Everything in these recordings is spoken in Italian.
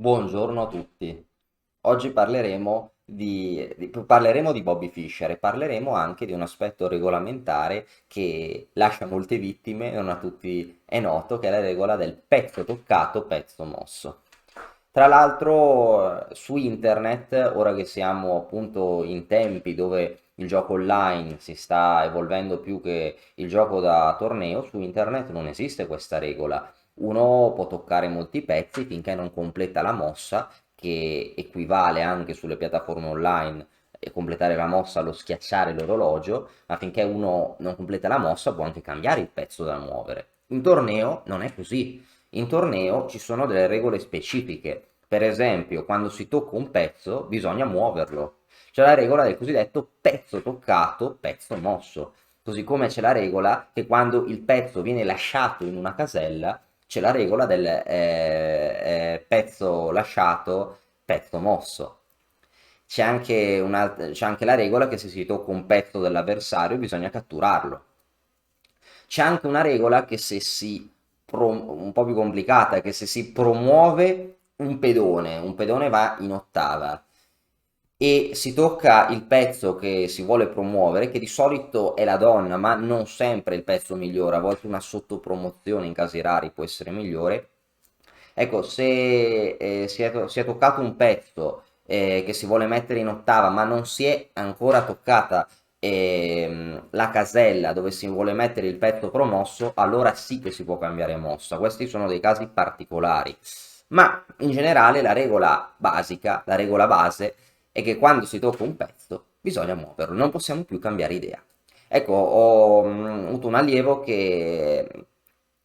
Buongiorno a tutti. Oggi parleremo di Bobby Fischer e parleremo anche di un aspetto regolamentare che lascia molte vittime, non a tutti è noto, che è la regola del pezzo toccato, pezzo mosso. Tra l'altro, su internet, ora che siamo appunto in tempi dove il gioco online si sta evolvendo più che il gioco da torneo, su internet non esiste questa regola. Uno può toccare molti pezzi finché non completa la mossa, che equivale anche sulle piattaforme online e completare la mossa allo schiacciare l'orologio, ma finché uno non completa la mossa può anche cambiare il pezzo da muovere. In torneo non è così. In torneo ci sono delle regole specifiche. Per esempio, quando si tocca un pezzo bisogna muoverlo. C'è la regola del cosiddetto pezzo toccato, pezzo mosso. Così come c'è la regola che quando il pezzo viene lasciato in una casella c'è la regola del pezzo lasciato, pezzo mosso. C'è anche la regola che se si tocca un pezzo dell'avversario bisogna catturarlo. C'è anche una regola che un po' più complicata, che se si promuove un pedone va in ottava e si tocca il pezzo che si vuole promuovere, che di solito è la donna, ma non sempre il pezzo migliore, a volte una sottopromozione in casi rari può essere migliore. Ecco, se si è toccato un pezzo che si vuole mettere in ottava, ma non si è ancora toccata la casella dove si vuole mettere il pezzo promosso, allora sì che si può cambiare mossa. Questi sono dei casi particolari. Ma in generale la regola basica, la regola base, è che quando si tocca un pezzo bisogna muoverlo, non possiamo più cambiare idea. Ecco, ho avuto un allievo che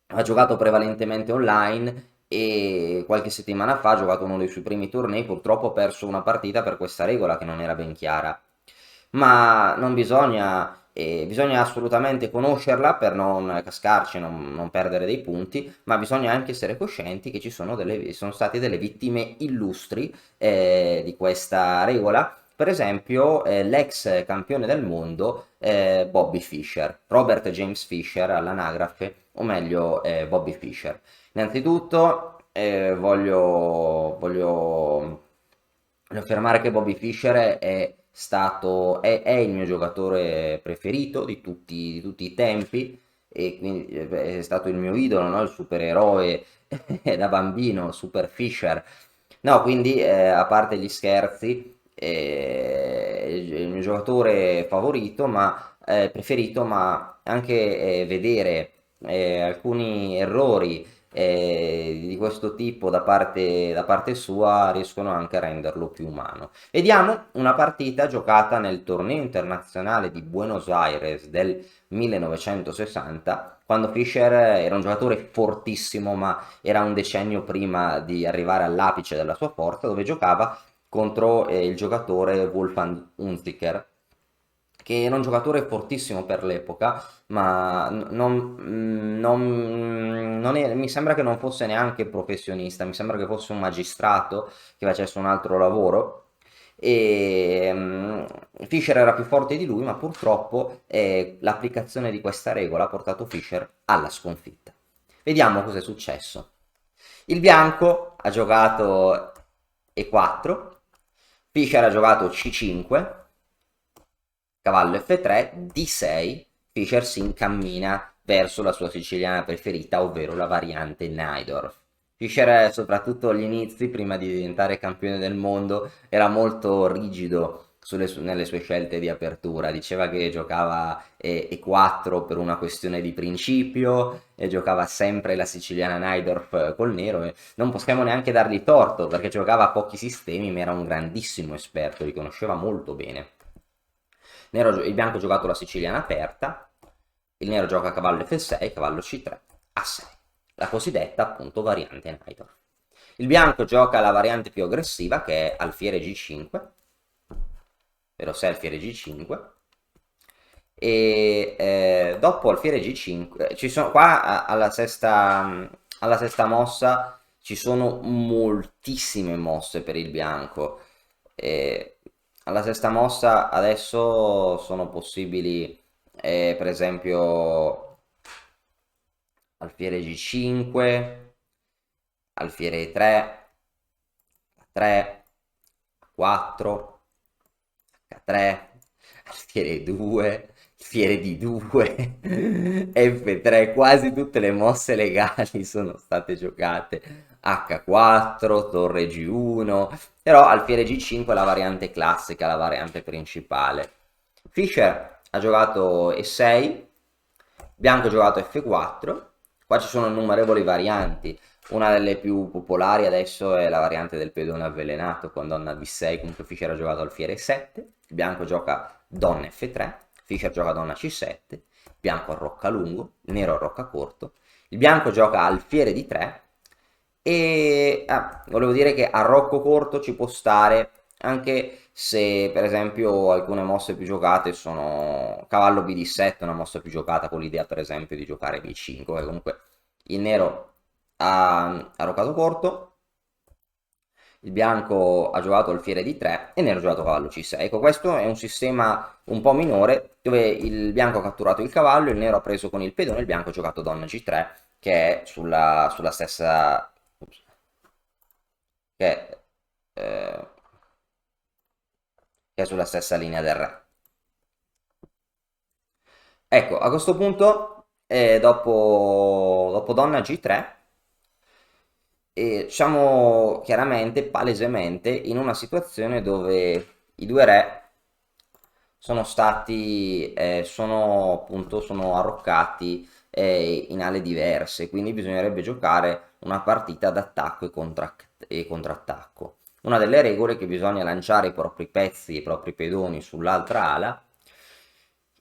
ha giocato prevalentemente online e qualche settimana fa ha giocato uno dei suoi primi tornei, purtroppo ha perso una partita per questa regola che non era ben chiara. Ma non bisogna, bisogna assolutamente conoscerla per non cascarci, non perdere dei punti, ma bisogna anche essere coscienti che sono state delle vittime illustri di questa regola. Per esempio, l'ex campione del mondo Bobby Fischer, Robert James Fischer all'anagrafe, o meglio Bobby Fischer. Innanzitutto voglio affermare che Bobby Fischer è il mio giocatore preferito di tutti i tempi e quindi è stato il mio idolo, no? Il supereroe da bambino, Super Fischer. No, quindi a parte gli scherzi, è il mio giocatore favorito, ma preferito, ma anche vedere alcuni errori di questo tipo da parte sua riescono anche a renderlo più umano. Vediamo una partita giocata nel torneo internazionale di Buenos Aires del 1960, quando Fischer era un giocatore fortissimo, ma era un decennio prima di arrivare all'apice della sua forza, dove giocava contro il giocatore Wolfgang Unziker, che era un giocatore fortissimo per l'epoca, ma mi sembra che non fosse neanche professionista, mi sembra che fosse un magistrato che facesse un altro lavoro. E Fischer era più forte di lui, ma purtroppo l'applicazione di questa regola ha portato Fischer alla sconfitta. Vediamo cosa è successo. Il bianco ha giocato E4, Fischer ha giocato C5, cavallo F3, D6, Fischer si incammina verso la sua siciliana preferita, ovvero la variante Najdorf. Fischer, soprattutto agli inizi, prima di diventare campione del mondo, era molto rigido nelle sue scelte di apertura. Diceva che giocava E4 per una questione di principio e giocava sempre la siciliana Najdorf col nero. E non possiamo neanche dargli torto perché giocava a pochi sistemi, ma era un grandissimo esperto, li conosceva molto bene. Il bianco ha giocato la siciliana aperta, il nero gioca cavallo F6, cavallo C3, A6, la cosiddetta appunto variante Najdorf. Il bianco gioca la variante più aggressiva che è alfiere G5, ovvero se alfiere G5, e dopo alfiere G5 ci sono qua alla sesta mossa ci sono moltissime mosse per il bianco. E alla sesta mossa adesso sono possibili per esempio alfiere G5, alfiere E3, 3, 4, H3, alfiere 2, alfiere di 2, F3, quasi tutte le mosse legali sono state giocate. H4, torre G1, però alfiere G5 è la variante classica, la variante principale. Fischer ha giocato E6, Bianco ha giocato F4, qua ci sono innumerevoli varianti. Una delle più popolari adesso è la variante del pedone avvelenato con donna D6, comunque Fischer ha giocato alfiere 7, il bianco gioca donna F3, Fischer gioca donna C7, il bianco arrocca lungo, il nero arrocca corto, il bianco gioca alfiere D3 e volevo dire che arrocco corto ci può stare anche se per esempio alcune mosse più giocate sono cavallo BD7, una mossa più giocata con l'idea per esempio di giocare B5, che comunque il nero ha arroccato corto, il bianco ha giocato alfiere D3 e il nero ha giocato cavallo C6. Ecco, questo è un sistema un po' minore dove il bianco ha catturato il cavallo, il nero ha preso con il pedone, il bianco ha giocato donna G3 che è sulla stessa... Ups, che eh, che è sulla stessa linea del re. Ecco, a questo punto, dopo donna G3, siamo chiaramente, palesemente, in una situazione dove i due re sono appunto, sono arroccati in ale diverse, quindi bisognerebbe giocare una partita d'attacco e contrattacco. Una delle regole è che bisogna lanciare i propri pezzi, i propri pedoni sull'altra ala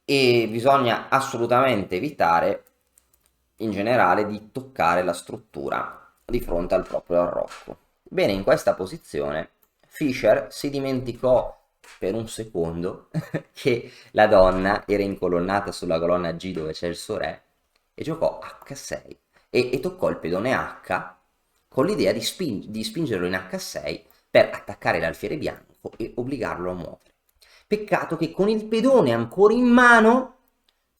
e bisogna assolutamente evitare in generale di toccare la struttura di fronte al proprio arrocco. Bene, in questa posizione Fischer si dimenticò per un secondo che la donna era incolonnata sulla colonna G dove c'è il suo re e giocò H6 e toccò il pedone H con l'idea di spingerlo in H6 per attaccare l'alfiere bianco e obbligarlo a muovere. Peccato che con il pedone ancora in mano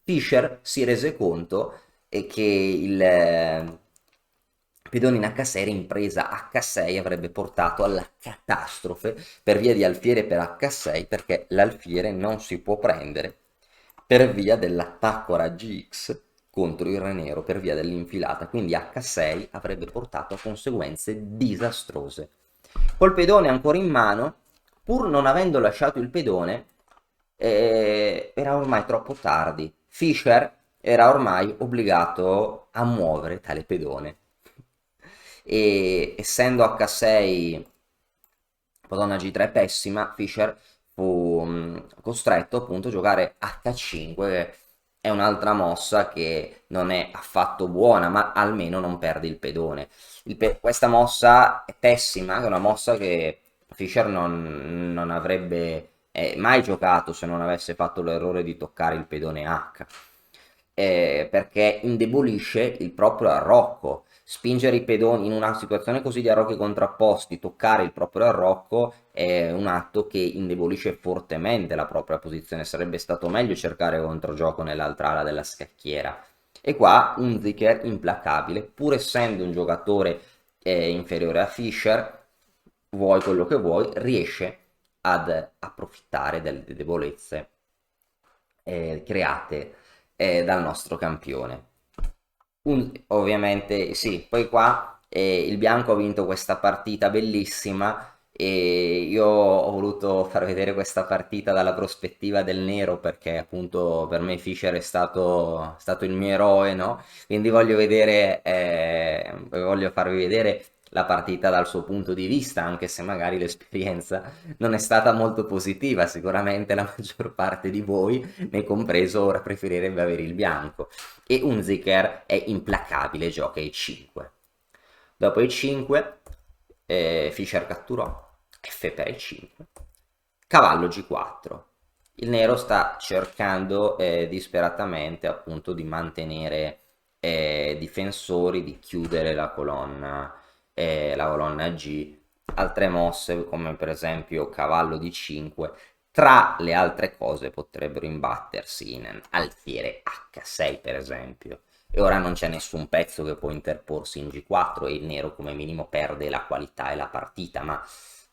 Fischer si rese conto che il pedone in H6 in presa H6 avrebbe portato alla catastrofe per via di alfiere per H6 perché l'alfiere non si può prendere per via dell'attacco a raggi X contro il re nero per via dell'infilata, quindi H6 avrebbe portato a conseguenze disastrose. Col pedone ancora in mano, pur non avendo lasciato il pedone, era ormai troppo tardi. Fischer era ormai obbligato a muovere tale pedone. E essendo H6 Madonna G3 pessima, Fischer fu costretto appunto a giocare H5, che è un'altra mossa che non è affatto buona, ma almeno non perde il pedone. Questa mossa è pessima, è una mossa che Fischer non avrebbe mai giocato se non avesse fatto l'errore di toccare il pedone H, perché indebolisce il proprio arrocco. Spingere i pedoni in una situazione così di arrocchi contrapposti, toccare il proprio arrocco è un atto che indebolisce fortemente la propria posizione. Sarebbe stato meglio cercare controgioco nell'altra ala della scacchiera. E qua Unziker, implacabile, pur essendo un giocatore inferiore a Fischer, vuoi quello che vuoi, riesce ad approfittare delle debolezze create dal nostro campione. Ovviamente sì, poi qua il bianco ha vinto questa partita bellissima e io ho voluto far vedere questa partita dalla prospettiva del nero perché appunto per me Fischer è stato il mio eroe, no? Quindi voglio farvi vedere la partita dal suo punto di vista, anche se magari l'esperienza non è stata molto positiva, sicuramente la maggior parte di voi, me compreso, ora preferirebbe avere il bianco e Unziker è implacabile, gioca E5. Dopo E5 Fischer catturò, F per E5, cavallo G4. Il nero sta cercando disperatamente appunto di mantenere difensori, di chiudere la colonna G. Altre mosse come per esempio cavallo D5 tra le altre cose potrebbero imbattersi in alfiere H6 per esempio. E ora non c'è nessun pezzo che può interporsi in G4 e il nero come minimo perde la qualità e la partita, ma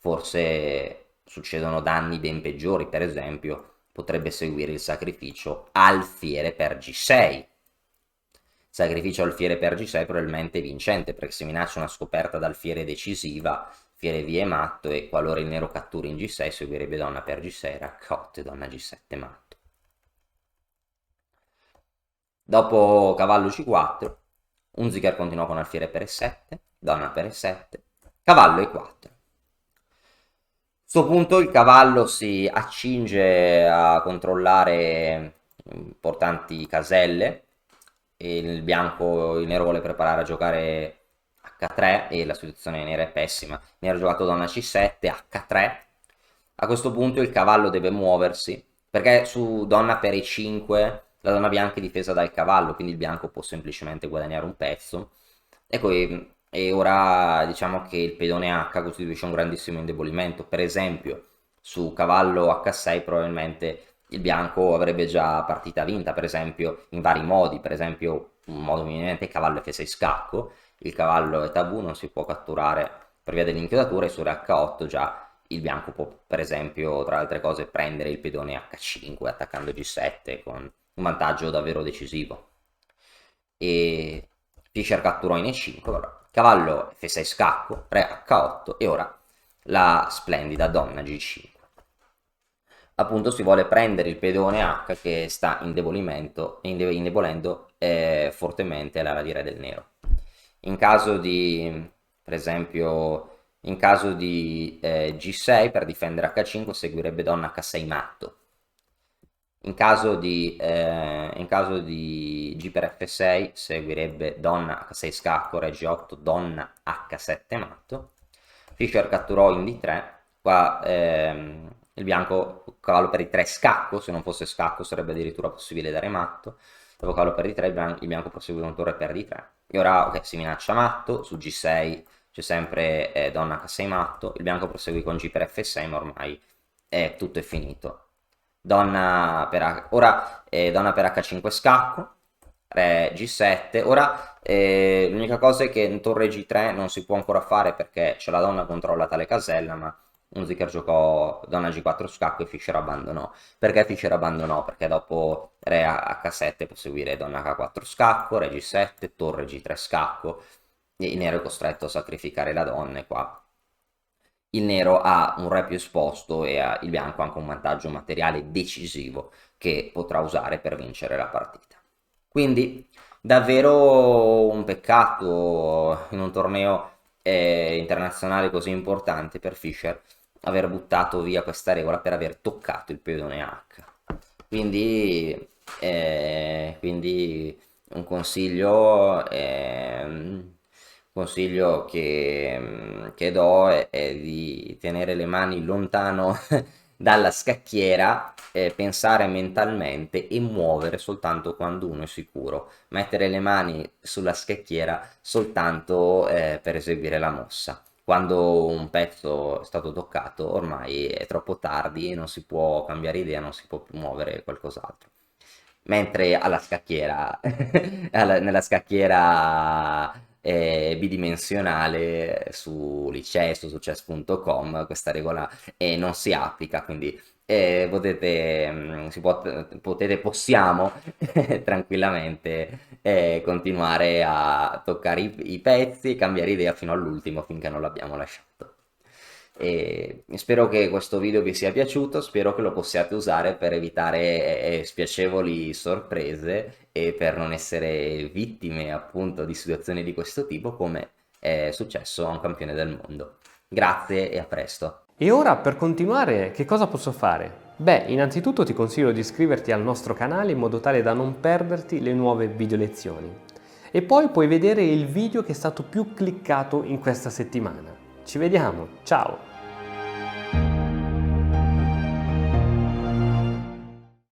forse succedono danni ben peggiori, per esempio potrebbe seguire il sacrificio alfiere per G6. Sacrificio alfiere per G6 probabilmente vincente, perché se minaccia una scoperta d'alfiere decisiva, fiere vie matto, e qualora il nero catturi in G6 seguirebbe donna per G6, raccotte, donna G7 matto. Dopo cavallo C4, Unziker continuò con alfiere per E7, donna per E7, cavallo E4. A questo punto il cavallo si accinge a controllare importanti caselle, e il nero vuole preparare a giocare H3 e la situazione nera è pessima. Il nero ha giocato donna C7, H3. A questo punto il cavallo deve muoversi, perché su donna per E5 la donna bianca è difesa dal cavallo, quindi il bianco può semplicemente guadagnare un pezzo. Ecco, e ora diciamo che il pedone H costituisce un grandissimo indebolimento. Per esempio, su cavallo H6 probabilmente il bianco avrebbe già partita vinta, per esempio, in vari modi. Per esempio, un modo mi viene in mente, cavallo F6 scacco, il cavallo è tabù, non si può catturare per via dell'inchiodatura, e su re H8 già il bianco può, per esempio, tra altre cose, prendere il pedone H5 attaccando G7 con un vantaggio davvero decisivo. E Fischer catturò in E5, cavallo F6 scacco, re H8 e ora la splendida donna G5. Appunto si vuole prendere il pedone H che sta indebolendo fortemente l'ala di re del nero. In caso di, per esempio, in caso di G6 per difendere H5 seguirebbe donna H6 matto. In caso di G per F6 seguirebbe donna H6 scacco, re G8, donna H7 matto. Fischer catturò in D3, qua il bianco cavallo per I3 scacco, se non fosse scacco sarebbe addirittura possibile dare matto. Dopo cavallo per D3 il bianco prosegue con torre per D3. E ora si minaccia matto, su G6 c'è sempre donna H6 matto, il bianco prosegue con G per F6 ma ormai tutto è finito. Donna per H5 scacco, re G7. Ora l'unica cosa è che in torre G3 non si può ancora fare perché c'è la donna controlla tale casella, ma Unziker giocò donna G4 scacco e Fischer abbandonò. Perché Fischer abbandonò? Perché dopo re H7 può seguire donna H4 scacco, re G7, torre G3 scacco, e il nero è costretto a sacrificare la donna, e qua il nero ha un re più esposto e il bianco ha anche un vantaggio materiale decisivo che potrà usare per vincere la partita. Quindi davvero un peccato in un torneo internazionale così importante per Fischer aver buttato via questa regola per aver toccato il pedone H. Quindi un consiglio che do è di tenere le mani lontano dalla scacchiera, pensare mentalmente e muovere soltanto quando uno è sicuro, mettere le mani sulla scacchiera soltanto per eseguire la mossa. Quando un pezzo è stato toccato ormai è troppo tardi e non si può cambiare idea, non si può più muovere qualcos'altro. Mentre alla scacchiera, nella scacchiera bidimensionale su Licesso, su chess.com, questa regola non si applica, quindi possiamo tranquillamente continuare a toccare i pezzi e cambiare idea fino all'ultimo finché non l'abbiamo lasciato. E spero che questo video vi sia piaciuto, spero che lo possiate usare per evitare spiacevoli sorprese e per non essere vittime appunto di situazioni di questo tipo come è successo a un campione del mondo. Grazie e a presto. E ora, per continuare, che cosa posso fare? Beh, innanzitutto ti consiglio di iscriverti al nostro canale in modo tale da non perderti le nuove video lezioni. E poi puoi vedere il video che è stato più cliccato in questa settimana. Ci vediamo, ciao!